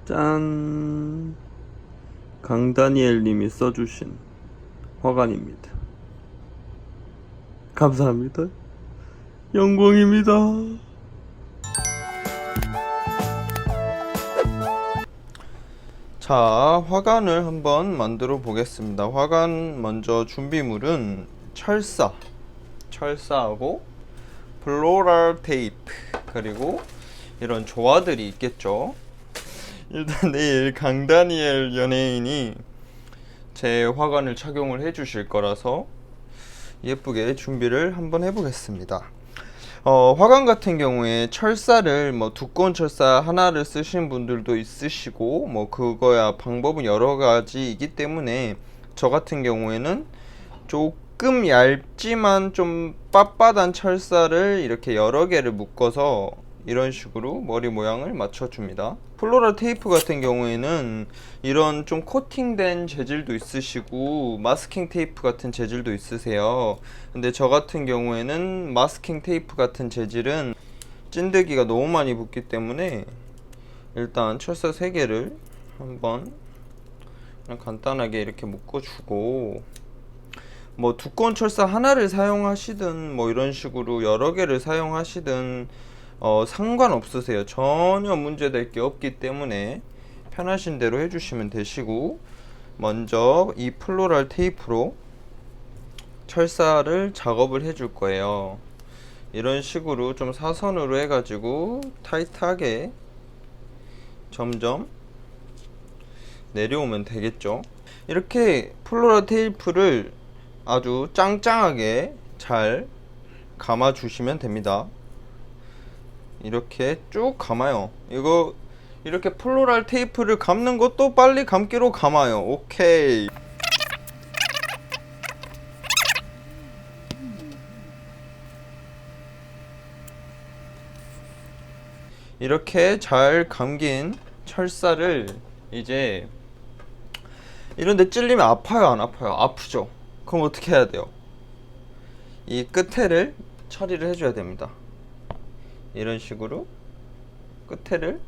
짠! 강다니엘 님이 써주신 화관입니다. 감사합니다. 영광입니다. 자, 화관을 한번 만들어 보겠습니다. 화관 먼저 준비물은 철사하고 플로럴 테이프, 그리고 이런 조화들이 있겠죠. 일단 내일 강다니엘 연예인이 제 화관을 착용을 해주실 거라서 예쁘게 준비를 한번 해보겠습니다. 화관 같은 경우에 철사를 두꺼운 철사 하나를 쓰시는 분들도 있으시고 그거야 방법은 여러 가지이기 때문에 저 같은 경우에는 조금 얇지만 좀 빳빳한 철사를 이렇게 여러 개를 묶어서 이런 식으로 머리 모양을 맞춰줍니다. 플로럴 테이프 같은 경우에는 이런 좀 코팅된 재질도 있으시고 마스킹 테이프 같은 재질도 있으세요. 근데 저 같은 경우에는 마스킹 테이프 같은 재질은 찐득이가 너무 많이 붙기 때문에 일단 철사 3개를 한번 그냥 간단하게 이렇게 묶어주고, 두꺼운 철사 하나를 사용하시든 이런 식으로 여러 개를 사용하시든 상관없으세요. 전혀 문제될 게 없기 때문에 편하신 대로 해주시면 되시고, 먼저 이 플로럴 테이프로 철사를 작업을 해줄 거예요. 이런 식으로 좀 사선으로 해가지고 타이트하게 점점 내려오면 되겠죠. 이렇게 플로럴 테이프를 아주 짱짱하게 잘 감아 주시면 됩니다. 이렇게 쭉 감아요. 이거 이렇게 플로럴 테이프를 감는 것도 빨리 감기로 감아요. 오케이. 이렇게 잘 감긴 철사를 이제 이런데 찔리면 아파요, 안 아파요? 아프죠? 그럼 어떻게 해야 돼요? 이 끝에를 처리를 해줘야 됩니다. 이런 식으로 끝에를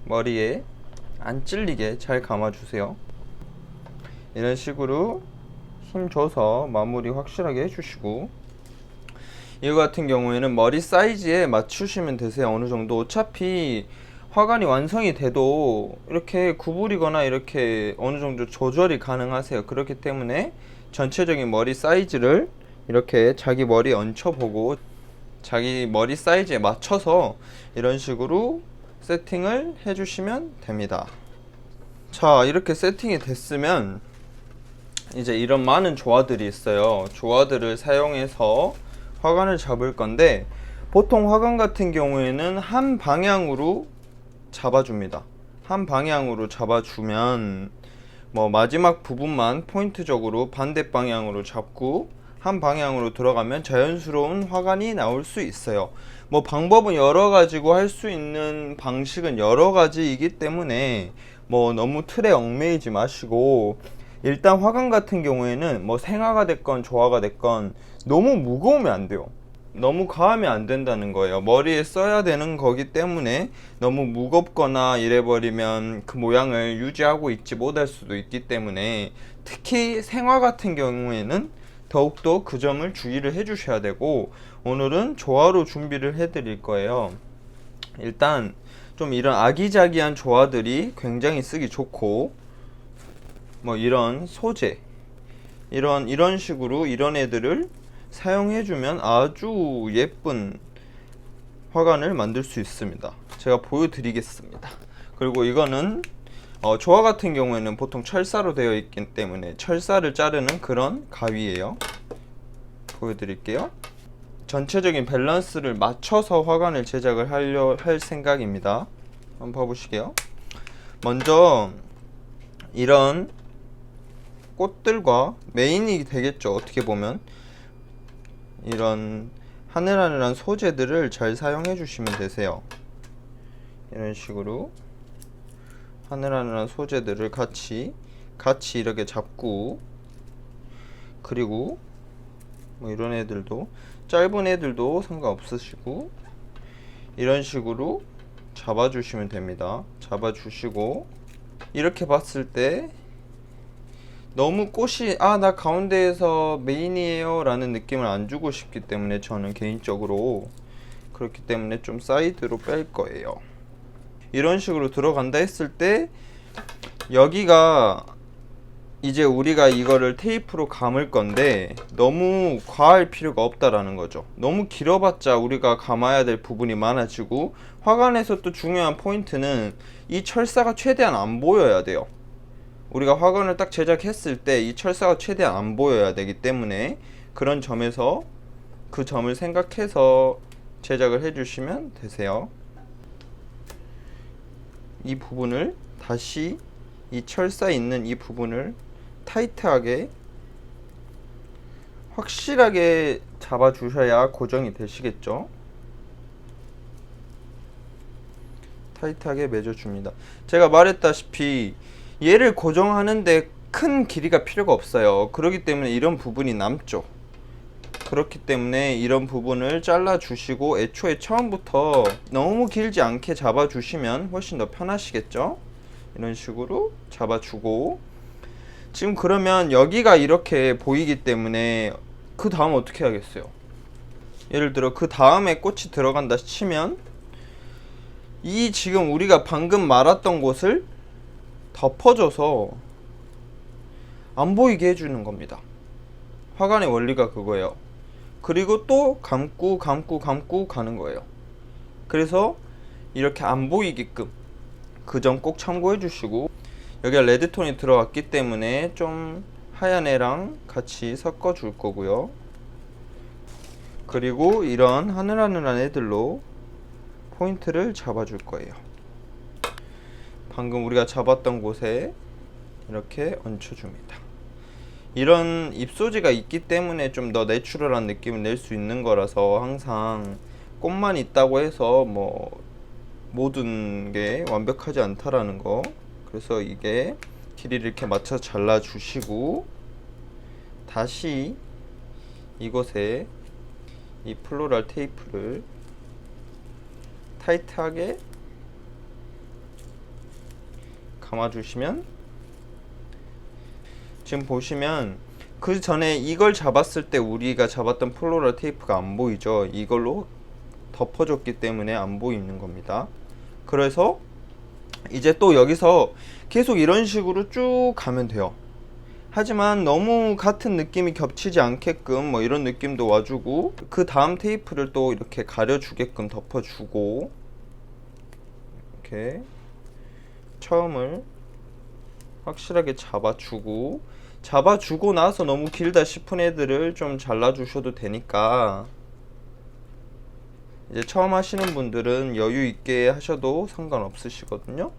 머리에 안 찔리게 잘 감아주세요. 이런 식으로 힘 줘서 마무리 확실하게 해주시고, 이거 같은 경우에는 머리 사이즈에 맞추시면 되세요. 어느 정도. 어차피 화관이 완성이 돼도 이렇게 구부리거나 이렇게 어느 정도 조절이 가능하세요. 그렇기 때문에 전체적인 머리 사이즈를 이렇게 자기 머리에 얹혀보고 자기 머리 사이즈에 맞춰서 이런 식으로 세팅을 해주시면 됩니다. 자, 이렇게 세팅이 됐으면 이제 이런 많은 조화들이 있어요. 조화들을 사용해서 화관을 잡을 건데, 보통 화관 같은 경우에는 한 방향으로 잡아줍니다. 한 방향으로 잡아주면 마지막 부분만 포인트적으로 반대 방향으로 잡고 한 방향으로 들어가면 자연스러운 화관이 나올 수 있어요. 방법은 여러 가지고 할 수 있는 방식은 여러 가지이기 때문에 너무 틀에 얽매이지 마시고, 일단 화관 같은 경우에는 생화가 됐건 조화가 됐건 너무 무거우면 안 돼요. 너무 과하면 안 된다는 거예요. 머리에 써야 되는 거기 때문에 너무 무겁거나 이래버리면 그 모양을 유지하고 있지 못할 수도 있기 때문에, 특히 생화 같은 경우에는 더욱더 그 점을 주의를 해 주셔야 되고, 오늘은 조화로 준비를 해 드릴 거예요. 일단 좀 이런 아기자기한 조화들이 굉장히 쓰기 좋고, 이런 소재, 이런 식으로 이런 애들을 사용해주면 아주 예쁜 화관을 만들 수 있습니다. 제가 보여드리겠습니다. 그리고 이거는 조화 같은 경우에는 보통 철사로 되어 있기 때문에 철사를 자르는 그런 가위예요. 보여드릴게요. 전체적인 밸런스를 맞춰서 화관을 제작을 할 생각입니다. 한번 봐보시게요. 먼저 이런 꽃들과 메인이 되겠죠. 어떻게 보면 이런 하늘하늘한 소재들을 잘 사용해 주시면 되세요. 이런 식으로 하늘하늘한 소재들을 같이 이렇게 잡고, 그리고 이런 애들도 짧은 애들도 상관없으시고 이런 식으로 잡아주시면 됩니다. 잡아주시고 이렇게 봤을 때 너무 꽃이 나 가운데에서 메인이에요 라는 느낌을 안 주고 싶기 때문에 저는 개인적으로 그렇기 때문에 좀 사이드로 뺄 거예요. 이런 식으로 들어간다 했을 때 여기가 이제 우리가 이거를 테이프로 감을 건데 너무 과할 필요가 없다라는 거죠. 너무 길어봤자 우리가 감아야 될 부분이 많아지고, 화관에서 또 중요한 포인트는 이 철사가 최대한 안 보여야 돼요. 우리가 화관을 딱 제작했을 때 이 철사가 최대한 안 보여야 되기 때문에 그런 점에서 그 점을 생각해서 제작을 해주시면 되세요. 이 부분을 다시 이 철사 있는 이 부분을 타이트하게 확실하게 잡아주셔야 고정이 되시겠죠. 타이트하게 매줘줍니다. 제가 말했다시피 얘를 고정하는데 큰 길이가 필요가 없어요. 그렇기 때문에 이런 부분이 남죠. 그렇기 때문에 이런 부분을 잘라 주시고 애초에 처음부터 너무 길지 않게 잡아 주시면 훨씬 더 편하시겠죠. 이런 식으로 잡아 주고, 지금 그러면 여기가 이렇게 보이기 때문에 그 다음 어떻게 하겠어요? 예를 들어 그 다음에 꽃이 들어간다 치면 이 지금 우리가 방금 말았던 곳을 덮어줘서 안 보이게 해주는 겁니다. 화관의 원리가 그거예요. 그리고 또 감고 가는 거예요. 그래서 이렇게 안 보이게끔 그 점 꼭 참고해 주시고, 여기가 레드톤이 들어갔기 때문에 좀 하얀 애랑 같이 섞어 줄 거고요. 그리고 이런 하늘하늘한 애들로 포인트를 잡아 줄 거예요. 방금 우리가 잡았던 곳에 이렇게 얹혀줍니다. 이런 잎소지가 있기 때문에 좀 더 내추럴한 느낌을 낼 수 있는 거라서, 항상 꽃만 있다고 해서 뭐 모든 게 완벽하지 않다라는 거. 그래서 이게 길이를 이렇게 맞춰 잘라 주시고, 다시 이곳에 이 플로럴 테이프를 타이트하게 감아 주시면, 지금 보시면 그 전에 이걸 잡았을 때 우리가 잡았던 플로럴 테이프가 안 보이죠. 이걸로 덮어줬기 때문에 안 보이는 겁니다. 그래서 이제 또 여기서 계속 이런 식으로 쭉 가면 돼요. 하지만 너무 같은 느낌이 겹치지 않게끔 뭐 이런 느낌도 와주고, 그 다음 테이프를 또 이렇게 가려주게끔 덮어주고, 이렇게 처음을 확실하게 잡아주고 나서 너무 길다 싶은 애들을 좀 잘라주셔도 되니까, 이제 처음 하시는 분들은 여유 있게 하셔도 상관없으시거든요.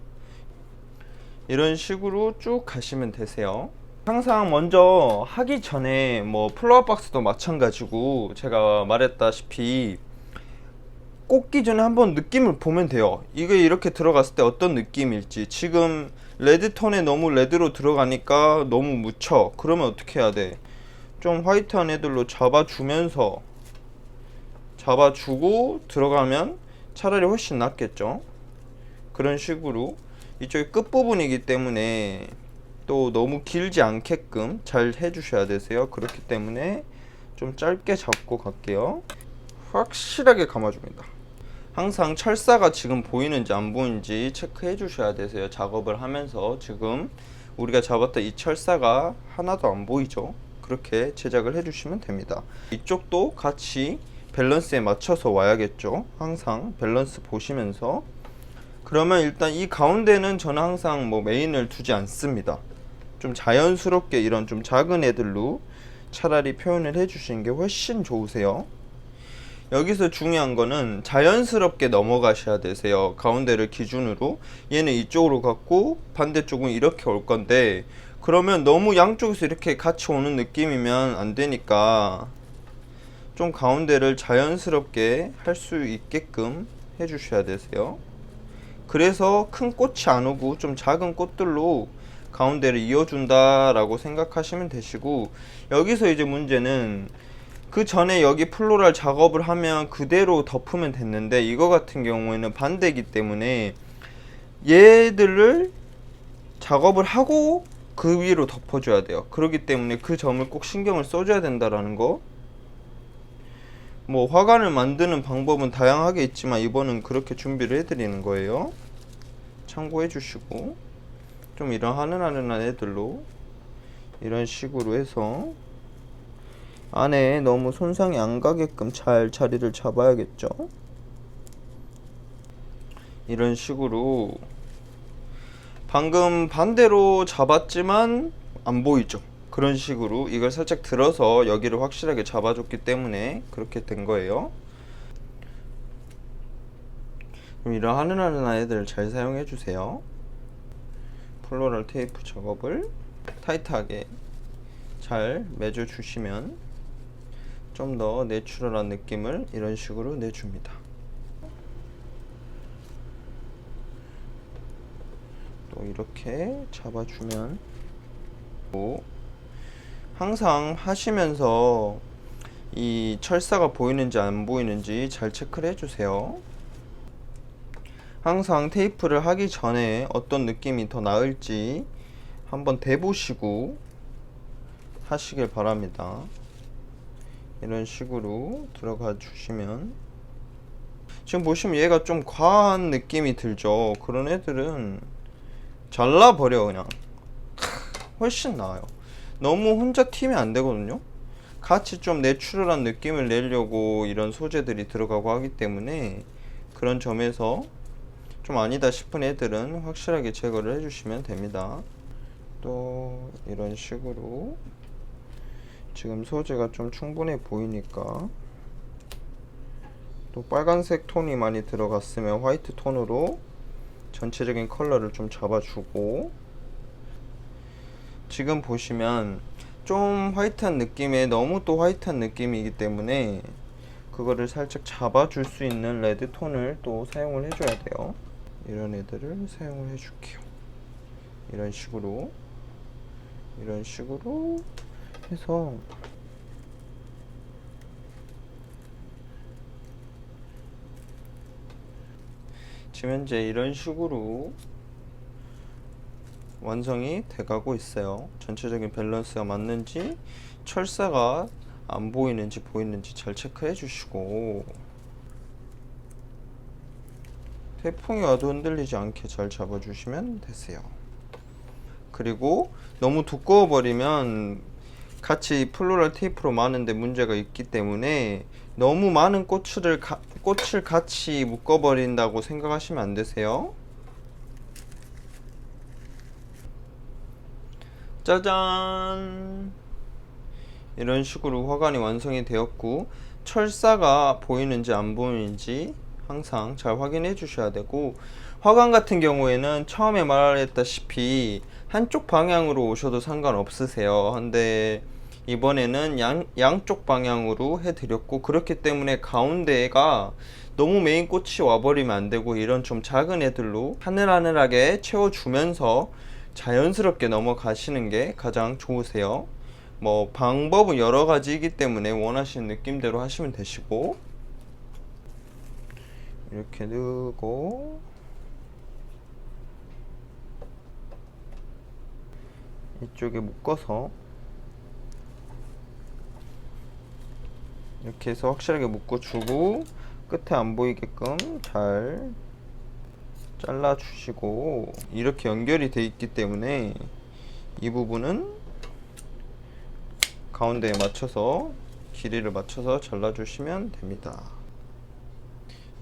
이런 식으로 쭉 가시면 되세요. 항상 먼저 하기 전에 뭐 플로워 박스도 마찬가지고, 제가 말했다시피 꽂기 전에 한번 느낌을 보면 돼요. 이게 이렇게 들어갔을 때 어떤 느낌일지. 지금 레드톤에 너무 레드로 들어가니까 너무 묻혀. 그러면 어떻게 해야 돼? 좀 화이트한 애들로 잡아주면서, 잡아주고 들어가면 차라리 훨씬 낫겠죠. 그런 식으로 이쪽이 끝부분이기 때문에 또 너무 길지 않게끔 잘 해주셔야 되세요. 그렇기 때문에 좀 짧게 잡고 갈게요. 확실하게 감아줍니다. 항상 철사가 지금 보이는지 안 보이는지 체크해 주셔야 되세요. 작업을 하면서 지금 우리가 잡았던 이 철사가 하나도 안 보이죠. 그렇게 제작을 해 주시면 됩니다. 이쪽도 같이 밸런스에 맞춰서 와야겠죠. 항상 밸런스 보시면서. 그러면 일단 이 가운데는 저는 항상 뭐 메인을 두지 않습니다. 좀 자연스럽게 이런 좀 작은 애들로 차라리 표현을 해 주시는 게 훨씬 좋으세요. 여기서 중요한 거는 자연스럽게 넘어가셔야 되세요. 가운데를 기준으로. 얘는 이쪽으로 갔고 반대쪽은 이렇게 올 건데, 그러면 너무 양쪽에서 이렇게 같이 오는 느낌이면 안 되니까 좀 가운데를 자연스럽게 할 수 있게끔 해 주셔야 되세요. 그래서 큰 꽃이 안 오고 좀 작은 꽃들로 가운데를 이어준다 라고 생각하시면 되시고, 여기서 이제 문제는 그 전에 여기 플로럴 작업을 하면 그대로 덮으면 됐는데, 이거 같은 경우에는 반대이기 때문에 얘들을 작업을 하고 그 위로 덮어줘야 돼요. 그렇기 때문에 그 점을 꼭 신경을 써줘야 된다라는 거. 뭐 화관을 만드는 방법은 다양하게 있지만 이번은 그렇게 준비를 해드리는 거예요. 참고해 주시고, 좀 이런 하늘하늘한 애들로 이런 식으로 해서 안에 너무 손상이 안 가게끔 잘 자리를 잡아야겠죠. 이런 식으로 방금 반대로 잡았지만 안 보이죠. 그런 식으로 이걸 살짝 들어서 여기를 확실하게 잡아줬기 때문에 그렇게 된 거예요. 그럼 이런 하늘하늘한 애들 잘 사용해 주세요. 플로럴 테이프 작업을 타이트하게 잘 매줘 주시면 좀 더 내추럴한 느낌을 이런 식으로 내줍니다. 또 이렇게 잡아주면, 항상 하시면서 이 철사가 보이는지 안 보이는지 잘 체크를 해주세요. 항상 테이프를 하기 전에 어떤 느낌이 더 나을지 한번 대보시고 하시길 바랍니다. 이런 식으로 들어가 주시면, 지금 보시면 얘가 좀 과한 느낌이 들죠. 그런 애들은 잘라버려. 그냥 훨씬 나아요. 너무 혼자 튀면 안 되거든요. 같이 좀 내추럴한 느낌을 내려고 이런 소재들이 들어가고 하기 때문에, 그런 점에서 좀 아니다 싶은 애들은 확실하게 제거를 해주시면 됩니다. 또 이런 식으로 지금 소재가 좀 충분해 보이니까, 또 빨간색 톤이 많이 들어갔으면 화이트 톤으로 전체적인 컬러를 좀 잡아주고, 지금 보시면 좀 화이트한 느낌에 너무 또 화이트한 느낌이기 때문에 그거를 살짝 잡아줄 수 있는 레드 톤을 또 사용을 해줘야 돼요. 이런 애들을 사용을 해줄게요. 이런 식으로 해서 지금 현재 이런 식으로 완성이 돼가고 있어요. 전체적인 밸런스가 맞는지, 철사가 안 보이는지 보이는지 잘 체크해 주시고, 태풍이 와도 흔들리지 않게 잘 잡아 주시면 되세요. 그리고 너무 두꺼워 버리면 같이 플로럴 테이프로 마는데 문제가 있기 때문에 너무 많은 꽃을 같이 묶어 버린다고 생각하시면 안 되세요. 짜잔! 이런 식으로 화관이 완성이 되었고, 철사가 보이는지 안 보이는지 항상 잘 확인해 주셔야 되고, 화관 같은 경우에는 처음에 말했다시피 한쪽 방향으로 오셔도 상관없으세요. 근데 이번에는 양쪽 방향으로 해드렸고, 그렇기 때문에 가운데가 너무 메인 꽃이 와버리면 안 되고, 이런 좀 작은 애들로 하늘하늘하게 채워주면서 자연스럽게 넘어가시는 게 가장 좋으세요. 뭐 방법은 여러 가지이기 때문에 원하시는 느낌대로 하시면 되시고, 이렇게 넣고 이쪽에 묶어서 이렇게 해서 확실하게 묶어주고, 끝에 안 보이게끔 잘 잘라 주시고, 이렇게 연결이 돼 있기 때문에 이 부분은 가운데에 맞춰서 길이를 맞춰서 잘라 주시면 됩니다.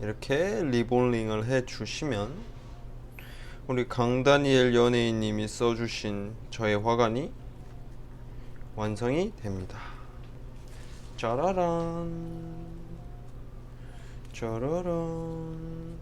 이렇게 리볼링을 해 주시면 우리 강다니엘 연예인님이 써주신 저의 화관이 완성이 됩니다. 짜라란 짜라란.